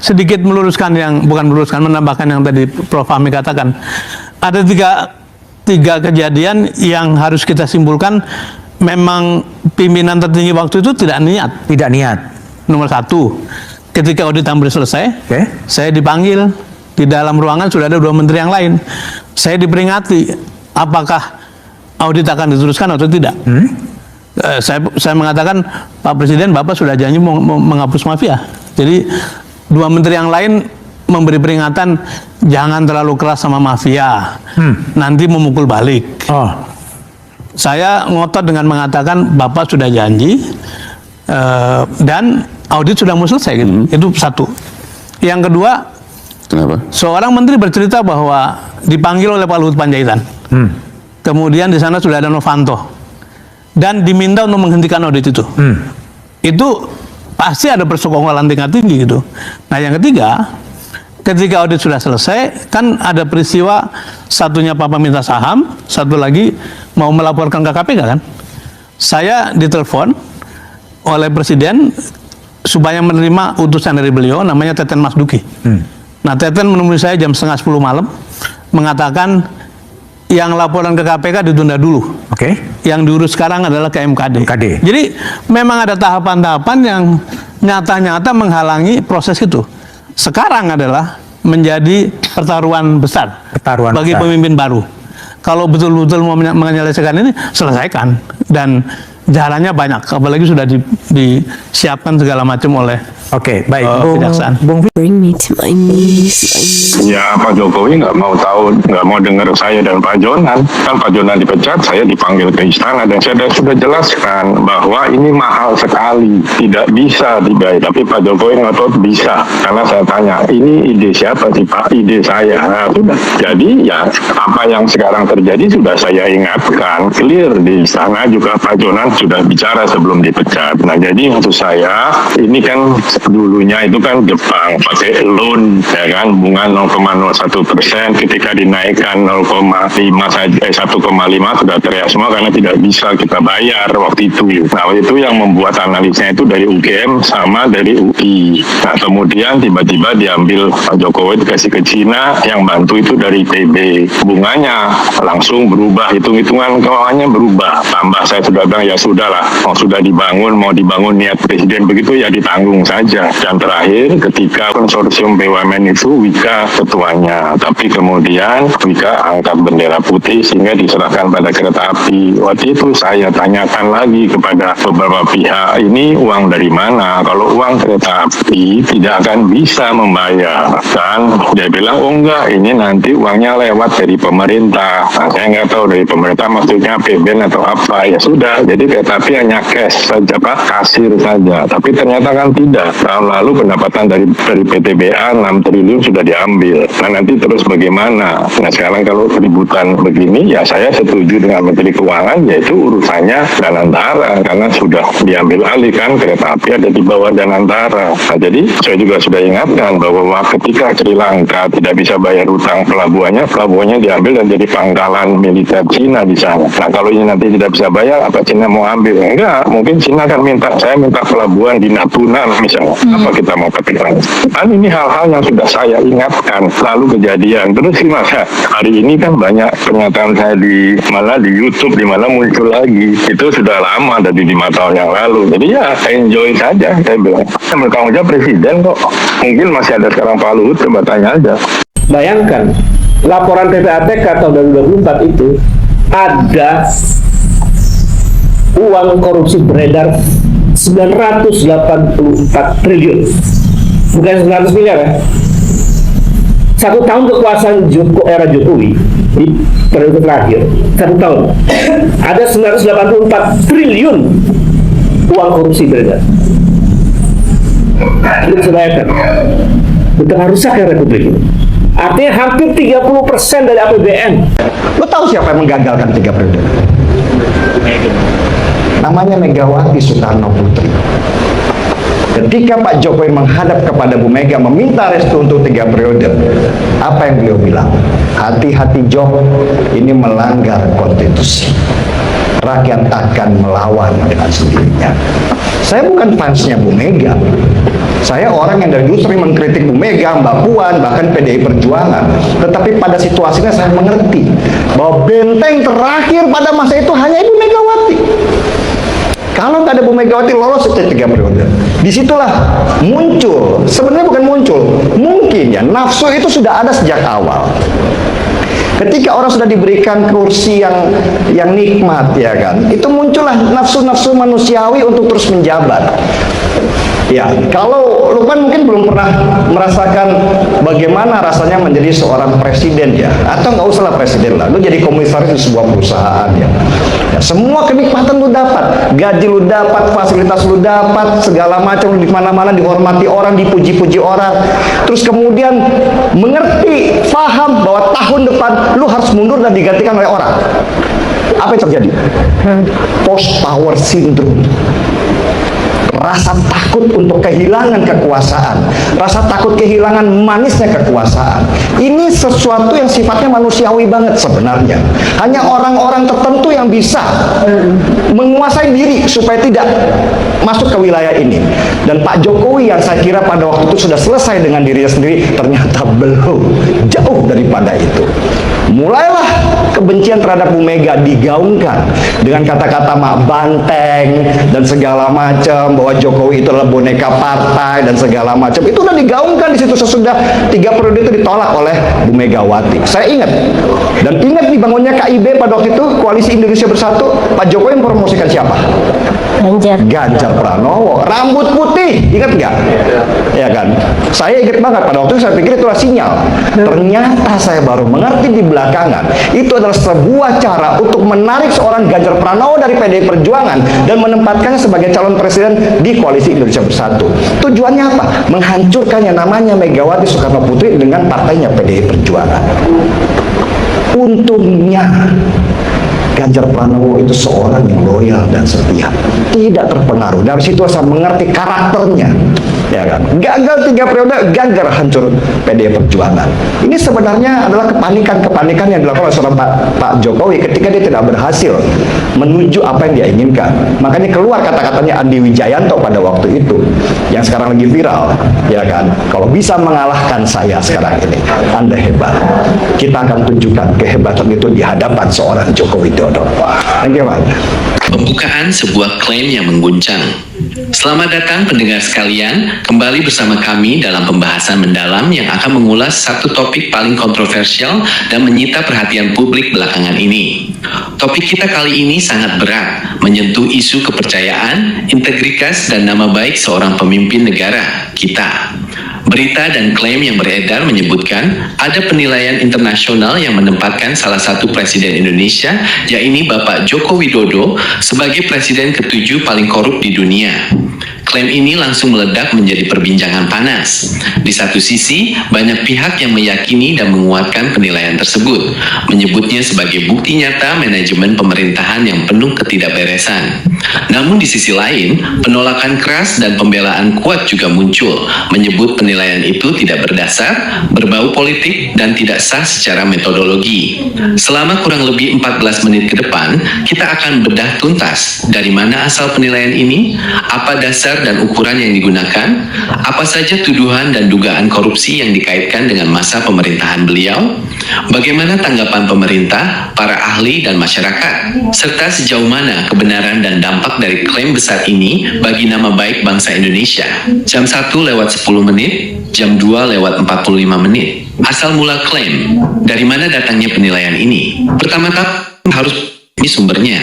sedikit meluruskan menambahkan yang tadi Prof. Fahmi katakan. Ada tiga kejadian yang harus kita simpulkan memang pimpinan tertinggi waktu itu tidak niat. Tidak niat. Nomor satu, ketika audit hampir selesai, saya dipanggil di dalam ruangan sudah ada 2 menteri yang lain. Saya diperingati apakah audit akan diteruskan atau tidak. Saya mengatakan, Pak Presiden, Bapak sudah janji mau menghapus mafia. Jadi 2 menteri yang lain memberi peringatan, jangan terlalu keras sama mafia, nanti memukul balik. Saya ngotot dengan mengatakan Bapak sudah janji dan audit sudah mau selesai gitu. Itu satu. Yang kedua, kenapa? Seorang menteri bercerita bahwa dipanggil oleh Pak Luhut Panjaitan. Kemudian di sana sudah ada Novanto dan diminta untuk menghentikan audit itu. Itu pasti ada persekongkolan tingkat tinggi gitu. Nah, yang ketiga, ketika audit sudah selesai, kan ada peristiwa satunya Papa minta saham, satu lagi mau melaporkan ke KPK kan. Saya ditelepon oleh Presiden supaya menerima utusan dari beliau, namanya Teten Mas Duki. Nah, Teten menemui saya jam 9:30 malam, mengatakan yang laporan ke KPK ditunda dulu. Yang diurus sekarang adalah ke MKD. Jadi memang ada tahapan-tahapan yang nyata-nyata menghalangi proses itu. Sekarang adalah menjadi pertaruhan besar bagi pemimpin baru. Kalau betul-betul mau menyelesaikan ini, selesaikan. Dan jalannya banyak, apalagi sudah disiapkan segala macam oleh kejaksaan. Bring me to my knees. Ya, Pak Jokowi nggak mau tahu, nggak mau dengar saya dan Pak Jonan. Kan Pak Jonan dipecat, saya dipanggil ke istana dan saya sudah jelaskan bahwa ini mahal sekali, tidak bisa dibayar. Tapi Pak Jokowi ngotot bisa, karena saya tanya, ini ide siapa sih Pak? Ide saya. Nah, sudah. Jadi ya apa yang sekarang terjadi sudah saya ingatkan, clear di istana juga Pak Jonan sudah bicara sebelum dipecat. Nah, jadi maksud saya ini kan dulunya itu kan Jepang pakai loan, ya kan, bunga 0,01%, ketika dinaikkan 0,5 saja, 1,5 sudah teriak semua karena tidak bisa kita bayar waktu itu. Nah, itu yang membuat analisnya itu dari UGM sama dari UI. Nah, kemudian tiba-tiba diambil Pak Jokowi dikasih ke Cina, yang bantu itu dari PB. Bunganya langsung berubah, hitung-hitungan keuangannya berubah. Tambah saya sudah bilang ya sudahlah, sudah dibangun, mau dibangun niat Presiden begitu ya ditanggung saja. Dan terakhir ketika konsorsium BUMN itu Wika ketuanya, tapi kemudian Wika angkat bendera putih sehingga diserahkan pada kereta api. Waktu itu saya tanyakan lagi kepada beberapa pihak, ini uang dari mana? Kalau uang kereta api tidak akan bisa membayar. Dan dia bilang, oh enggak, ini nanti uangnya lewat dari pemerintah. Nah, saya nggak tahu dari pemerintah maksudnya PBN atau apa. Ya sudah, jadi kereta api hanya cash saja, Pak, kasir saja. Tapi ternyata kan tidak. Tahun lalu pendapatan dari PTBA 6 triliun sudah diambil. Nah, nanti terus bagaimana? Nah, sekarang kalau keributan begini, ya saya setuju dengan Menteri Keuangan, yaitu urusannya Danantara, karena sudah diambil alih kan, kereta api ada di bawah Danantara. Nah, jadi saya juga sudah ingatkan bahwa ketika Sri Lanka tidak bisa bayar utang pelabuhannya diambil dan jadi pangkalan militer Cina di sana. Nah, kalau ini nanti tidak bisa bayar, apa Cina mau ambil? Enggak, mungkin Cina akan saya minta pelabuhan di Natuna misalnya. Apa kita mau kepikiran? Kan ini hal-hal yang sudah saya ingatkan, lalu kejadian. Terus gimana? Hari ini kan banyak pernyataan saya di YouTube, di mana muncul lagi. Itu sudah lama, dari 5 tahun yang lalu. Jadi ya enjoy saja, saya bilang. Bertanggung jawab Presiden kok. Mungkin masih ada sekarang Pak Luhut, coba tanya aja. Bayangkan, laporan PPATK tahun 2024 itu ada uang korupsi beredar 984 triliun, bukan 900 miliar ya. 1 tahun kekuasaan era Jokowi di periode terakhir, 1 tahun ada 984 triliun uang korupsi beredar. Itu sebayangkan betapa rusaknya Republik ini. Artinya hampir 30% dari APBN. Lo tahu siapa yang menggagalkan 3 periode? Namanya Megawati Soekarno Putri. Ketika Pak Jokowi menghadap kepada Bu Mega meminta restu untuk 3 periode, apa yang beliau bilang? Hati-hati Jok, ini melanggar konstitusi. rakyat akan melawan dengan sendirinya. Saya bukan fansnya Bu Mega. Saya orang yang dari dulu sering mengkritik Bu Mega, Mbak Puan, bahkan PDI Perjuangan. Tetapi pada situasinya saya mengerti bahwa benteng terakhir pada masa itu hanya Ibu Megawati. Kalau nggak ada Bu Megawati lolos itu 3 periode. Disitulah muncul, sebenarnya bukan muncul, mungkin ya nafsu itu sudah ada sejak awal. Ketika orang sudah diberikan kursi yang nikmat, ya kan, itu muncullah nafsu-nafsu manusiawi untuk terus menjabat. Ya, kalau Lukman mungkin belum pernah merasakan bagaimana rasanya menjadi seorang presiden ya, atau nggak usahlah presiden lah, lu jadi komisaris di sebuah perusahaan ya. Ya, semua kenikmatan lu dapat, gaji lu dapat, fasilitas lu dapat, segala macam lu di mana-mana dihormati orang, dipuji-puji orang. Terus kemudian mengerti, paham bahwa tahun depan lu harus mundur dan digantikan oleh orang. Apa yang terjadi? Post power syndrome. Rasa takut untuk kehilangan kekuasaan, rasa takut kehilangan manisnya kekuasaan. Ini sesuatu yang sifatnya manusiawi banget sebenarnya. Hanya orang-orang tertentu yang bisa menguasai diri supaya tidak masuk ke wilayah ini. Dan Pak Jokowi yang saya kira pada waktu itu sudah selesai dengan dirinya sendiri, ternyata belum, jauh daripada itu. Mulailah kebencian terhadap Bu Mega digaungkan dengan kata-kata mak banteng dan segala macam, bahwa Jokowi itu adalah boneka partai dan segala macam. Itu udah digaungkan di situ sesudah 3 periode itu ditolak oleh Bu Megawati. Saya ingat, dan ingat dibangunnya KIB pada waktu itu, Koalisi Indonesia Bersatu. Pak Jokowi mempromosikan siapa? Ganjar Pranowo, rambut putih, ingat nggak? Ya kan? Saya ingat banget pada waktu itu, saya pikir itulah sinyal. Ternyata saya baru mengerti di belakangan, itu adalah sebuah cara untuk menarik seorang Ganjar Pranowo dari PDI Perjuangan dan menempatkannya sebagai calon presiden di Koalisi Indonesia Bersatu. Tujuannya apa? Menghancurkan yang namanya Megawati Soekarno Putri dengan partainya PDI Perjuangan. Untungnya Ganjar Pranowo itu seorang yang loyal dan setia, tidak terpengaruh. Dari situ saya mengerti karakternya, ya kan. Gagal 3 periode, Ganjar hancur PDI Perjuangan. Ini sebenarnya adalah kepanikan yang dilakukan oleh seorang Pak Jokowi ketika dia tidak berhasil menuju apa yang dia inginkan. Makanya keluar kata-katanya Andi Wijayanto pada waktu itu, yang sekarang lagi viral, ya kan. Kalau bisa mengalahkan saya sekarang ini, Anda hebat. Kita akan tunjukkan kehebatan itu di hadapan seorang Jokowi Dodo. Thank you, Pak. Pembukaan sebuah klaim yang mengguncang. Selamat datang pendengar sekalian, kembali bersama kami dalam pembahasan mendalam yang akan mengulas satu topik paling kontroversial dan menyita perhatian publik belakangan ini. Topik kita kali ini sangat berat, menyentuh isu kepercayaan, integritas, dan nama baik seorang pemimpin negara kita. Berita dan klaim yang beredar menyebutkan ada penilaian internasional yang menempatkan salah satu presiden Indonesia, yaitu Bapak Joko Widodo, sebagai presiden ke-7 paling korup di dunia. Klaim ini langsung meledak menjadi perbincangan panas. Di satu sisi, banyak pihak yang meyakini dan menguatkan penilaian tersebut, menyebutnya sebagai bukti nyata manajemen pemerintahan yang penuh ketidakberesan. Namun di sisi lain, penolakan keras dan pembelaan kuat juga muncul, menyebut penilaian itu tidak berdasar, berbau politik, dan tidak sah secara metodologi. Selama kurang lebih 14 menit ke depan, kita akan bedah tuntas dari mana asal penilaian ini, apa dasar dan ukuran yang digunakan, apa saja tuduhan dan dugaan korupsi yang dikaitkan dengan masa pemerintahan beliau, bagaimana tanggapan pemerintah, para ahli, dan masyarakat, serta sejauh mana kebenaran dan dampak dari klaim besar ini bagi nama baik bangsa Indonesia. Jam 1:10 menit, jam 2:45 menit. Asal mula klaim, dari mana datangnya penilaian ini? Pertama-tama harus ini sumbernya.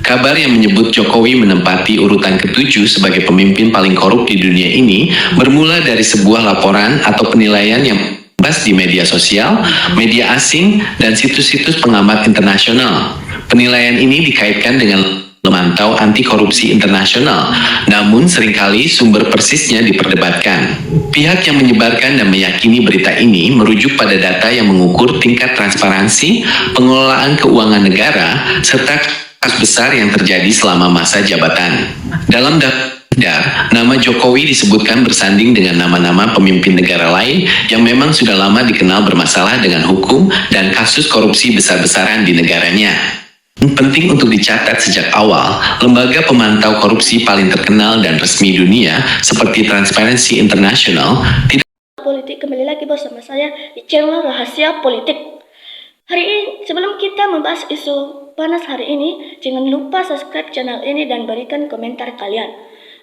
Kabar yang menyebut Jokowi menempati urutan ke-7 sebagai pemimpin paling korup di dunia ini bermula dari sebuah laporan atau penilaian yang bebas di media sosial, media asing, dan situs-situs pengamat internasional. Penilaian ini dikaitkan dengan memantau anti korupsi internasional, namun seringkali sumber persisnya diperdebatkan. Pihak yang menyebarkan dan meyakini berita ini merujuk pada data yang mengukur tingkat transparansi, pengelolaan keuangan negara, serta kasus besar yang terjadi selama masa jabatan. Dalam daftar, nama Jokowi disebutkan bersanding dengan nama-nama pemimpin negara lain yang memang sudah lama dikenal bermasalah dengan hukum dan kasus korupsi besar-besaran di negaranya. Penting untuk dicatat sejak awal, lembaga pemantau korupsi paling terkenal dan resmi dunia seperti Transparency International tidak politik. Kembali lagi bersama saya di channel Rahasia Politik. Hari ini, sebelum kita membahas isu panas hari ini, jangan lupa subscribe channel ini dan berikan komentar kalian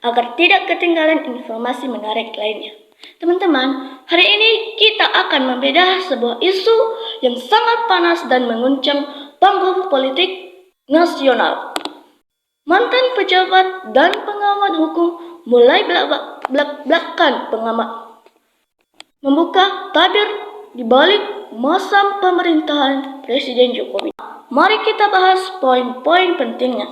agar tidak ketinggalan informasi menarik lainnya. Teman-teman, hari ini kita akan membedah sebuah isu yang sangat panas dan menguncang panggung politik nasional. Mantan pejabat dan pengamat hukum mulai belak-belakan pengamat membuka tabir di balik masa pemerintahan Presiden Jokowi. Mari kita bahas poin-poin pentingnya.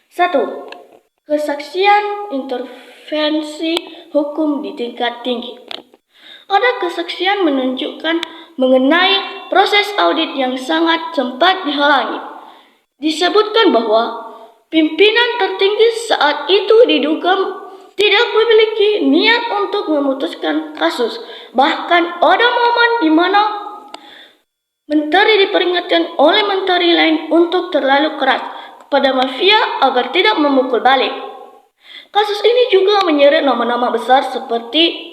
1. Kesaksian intervensi hukum di tingkat tinggi. Ada kesaksian menunjukkan mengenai proses audit yang sangat sempat dihalangi. Disebutkan bahwa pimpinan tertinggi saat itu diduga tidak memiliki niat untuk memutuskan kasus. Bahkan ada momen di mana menteri diperingatkan oleh menteri lain untuk terlalu keras kepada mafia agar tidak memukul balik. Kasus ini juga menyeret nama-nama besar seperti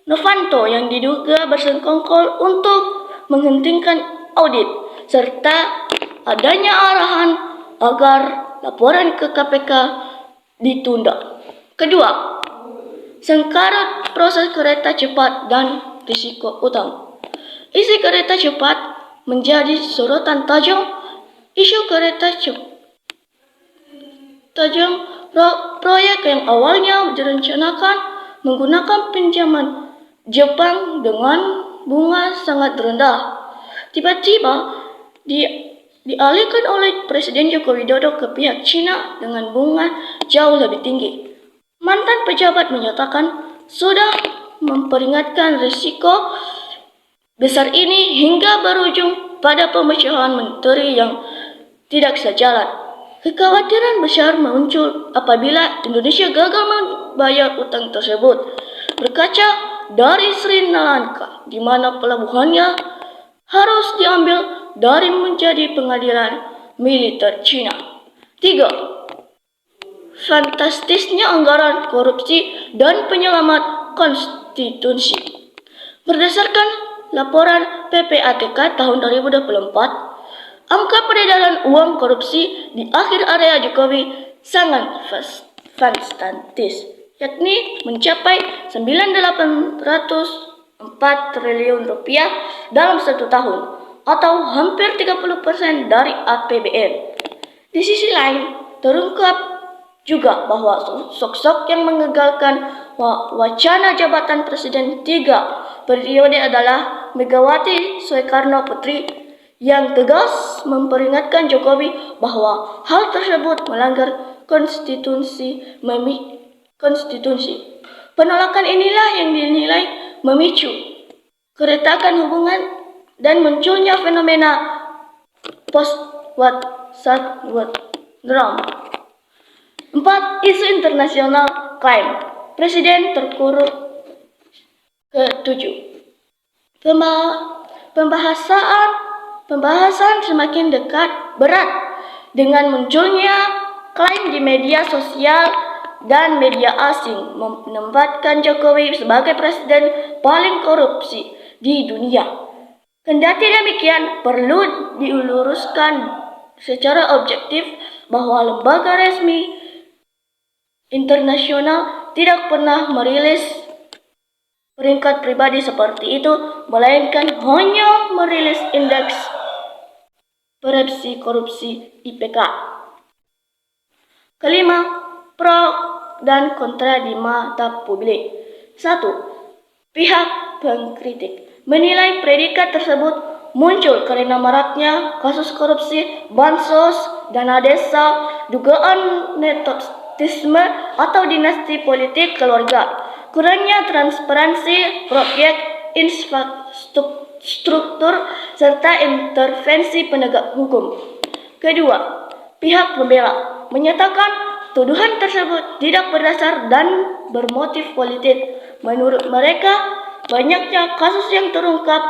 Novanto yang diduga bersengkongkol untuk menghentikan audit, serta adanya arahan agar laporan ke KPK ditunda. Kedua, sengkarut proses kereta cepat dan risiko utang. Isi kereta cepat menjadi sorotan tajam. Isu kereta cepat proyek yang awalnya direncanakan menggunakan pinjaman Jepang dengan bunga sangat rendah, tiba-tiba dialihkan oleh Presiden Joko Widodo ke pihak Cina dengan bunga jauh lebih tinggi. Mantan pejabat menyatakan sudah memperingatkan risiko besar ini hingga berujung pada pemecahan menteri yang tidak sejalan. Kekhawatiran besar muncul apabila Indonesia gagal membayar utang tersebut. Berkaca dari Sri Lanka, di mana pelabuhannya harus diambil dari menjadi pengadilan militer Cina. 3. Fantastisnya anggaran korupsi dan penyelamat konstitusi. Berdasarkan laporan PPATK tahun 2024, angka peredaran uang korupsi di akhir area Jokowi sangat fantastis, yakni mencapai 9.804 triliun rupiah dalam 1 tahun, atau hampir 30% dari APBN. Di sisi lain, terungkap juga bahwa sosok yang mengagalkan wacana jabatan Presiden 3 periode adalah Megawati Soekarno Putri, yang tegas memperingatkan Jokowi bahwa hal tersebut melanggar konstitusi. Penolakan inilah yang dinilai memicu keretakan hubungan dan munculnya fenomena post-WhatsApp drama. 4. Isu internasional klaim Presiden terkurung. Ke-7. Pembahasan semakin berat dengan munculnya klaim di media sosial dan media asing menempatkan Jokowi sebagai presiden paling korupsi di dunia. Kendati demikian, perlu diluruskan secara objektif bahwa lembaga resmi internasional tidak pernah merilis peringkat pribadi seperti itu, melainkan hanya merilis indeks persepsi korupsi IPK. Kelima, pro dan kontra di mata publik. 1. Pihak pengkritik menilai predikat tersebut muncul karena maraknya kasus korupsi bansos, dana desa, dugaan nepotisme atau dinasti politik keluarga, kurangnya transparansi proyek infrastruktur, serta intervensi penegak hukum. Kedua, pihak pembela menyatakan tuduhan tersebut tidak berdasar dan bermotif politik. Menurut mereka, banyaknya kasus yang terungkap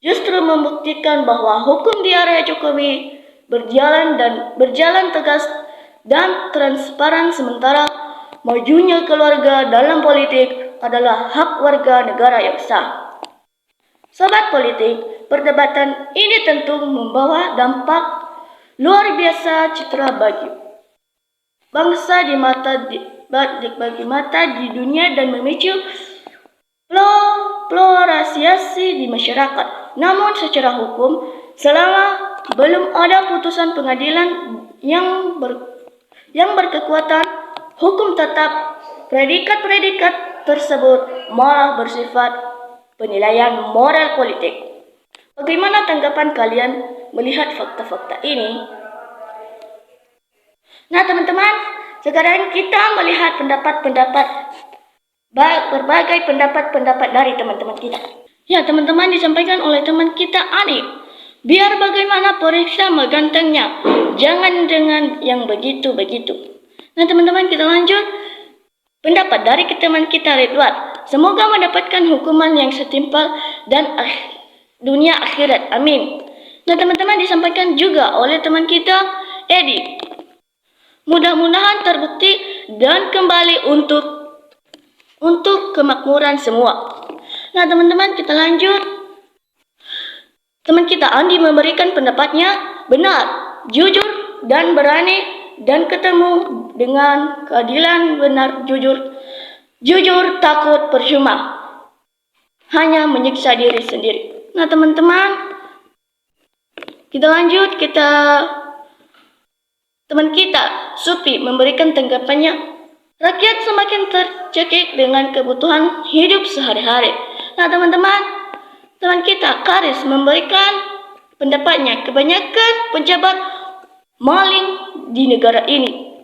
justru membuktikan bahwa hukum di area Jokowi berjalan tegas dan transparan, sementara majunya keluarga dalam politik adalah hak warga negara yang sah. Sobat politik, perdebatan ini tentu membawa dampak luar biasa citra bagi bangsa bagi mata di dunia dan memicu polarisasi di masyarakat. Namun secara hukum, selama belum ada putusan pengadilan yang berkekuatan hukum, tetap predikat-predikat tersebut malah bersifat penilaian moral politik. Bagaimana tanggapan kalian melihat fakta-fakta ini? Nah teman-teman, sekarang kita melihat berbagai pendapat dari teman-teman kita. Ya teman-teman, disampaikan oleh teman kita Adi. Biar bagaimana periksa megantengnya, jangan dengan yang begitu-begitu. Nah teman-teman, kita lanjut. Pendapat dari teman kita Ridwan. Semoga mendapatkan hukuman yang setimpal dan dunia akhirat. Amin. Nah teman-teman, disampaikan juga oleh teman kita Edi. Mudah-mudahan terbukti dan kembali untuk kemakmuran semua. Nah teman-teman, kita lanjut. Teman kita Andi memberikan pendapatnya benar, jujur dan berani, dan ketemu dengan keadilan benar, jujur takut percuma, hanya menyiksa diri sendiri. Nah teman-teman, kita lanjut. Teman kita Supi memberikan tanggapannya, rakyat semakin tercekik dengan kebutuhan hidup sehari-hari. Nah teman-teman, teman kita Karis memberikan pendapatnya, kebanyakan pejabat maling di negara ini.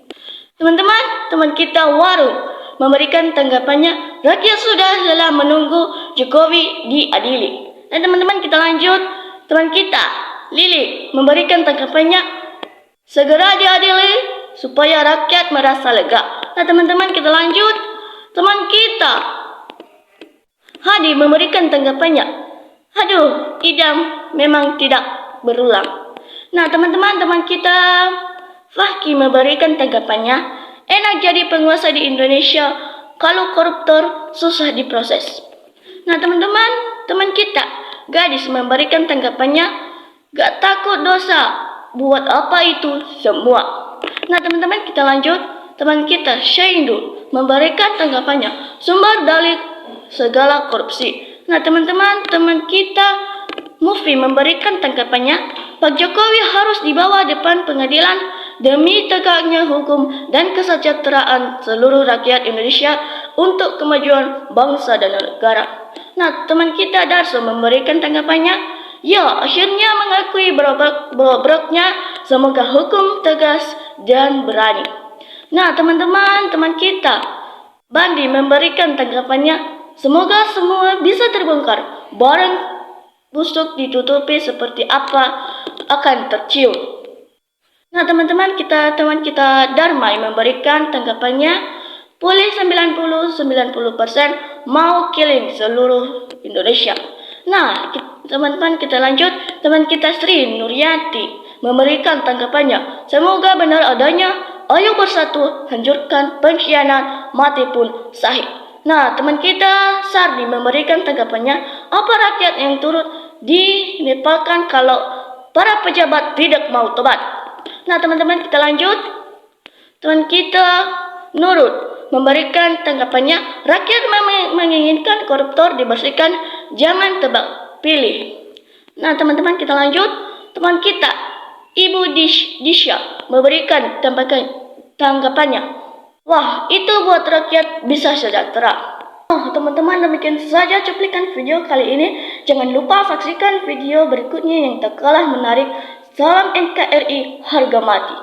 Teman-teman, teman kita Warung memberikan tanggapannya, rakyat sudah lelah menunggu Jokowi diadili. Dan teman-teman, kita lanjut. Teman kita Lili memberikan tanggapannya, segera diadili supaya rakyat merasa lega. Nah teman-teman, kita lanjut. Teman kita Hadi memberikan tanggapannya, aduh, idam memang tidak berulang. Nah teman-teman, teman kita Fahki memberikan tanggapannya, enak jadi penguasa di Indonesia kalau koruptor susah diproses. Nah teman-teman, teman kita Gadis memberikan tanggapannya, gak takut dosa, buat apa itu semua. Nah teman-teman, kita lanjut. Teman kita Syaindul memberikan tanggapannya, sumber dalih segala korupsi. Nah teman-teman, teman kita Mufi memberikan tanggapannya, Pak Jokowi harus dibawa depan pengadilan demi tegaknya hukum dan kesejahteraan seluruh rakyat Indonesia untuk kemajuan bangsa dan negara. Nah teman kita Darso memberikan tanggapannya, ya, akhirnya mengakui bobroknya, semoga hukum tegas dan berani. Nah teman-teman, teman kita Bandi memberikan tanggapannya, semoga semua bisa terbongkar, barang busuk ditutupi seperti apa akan tercium. Nah teman-teman, teman kita Darmai memberikan tanggapannya, pulih 90% mau killing seluruh Indonesia. Nah teman-teman, kita lanjut. Teman kita Sri Nuryati memberikan tanggapannya, semoga benar adanya, ayo bersatu, hancurkan pengkhianat, mati pun sahih. Nah teman kita Sardi memberikan tanggapannya, apa rakyat yang turut dinepalkan kalau para pejabat tidak mau tobat. Nah teman-teman, kita lanjut. Teman kita Nurut memberikan tanggapannya, rakyat menginginkan koruptor dibersihkan, jangan tebak pilih. Nah teman-teman, kita lanjut. Teman kita Ibu Disha memberikan tanggapannya, wah, itu buat rakyat bisa sejahtera. Teman-teman, demikian saja cuplikan video kali ini. Jangan lupa saksikan video berikutnya yang tak kalah menarik. Salam NKRI harga mati.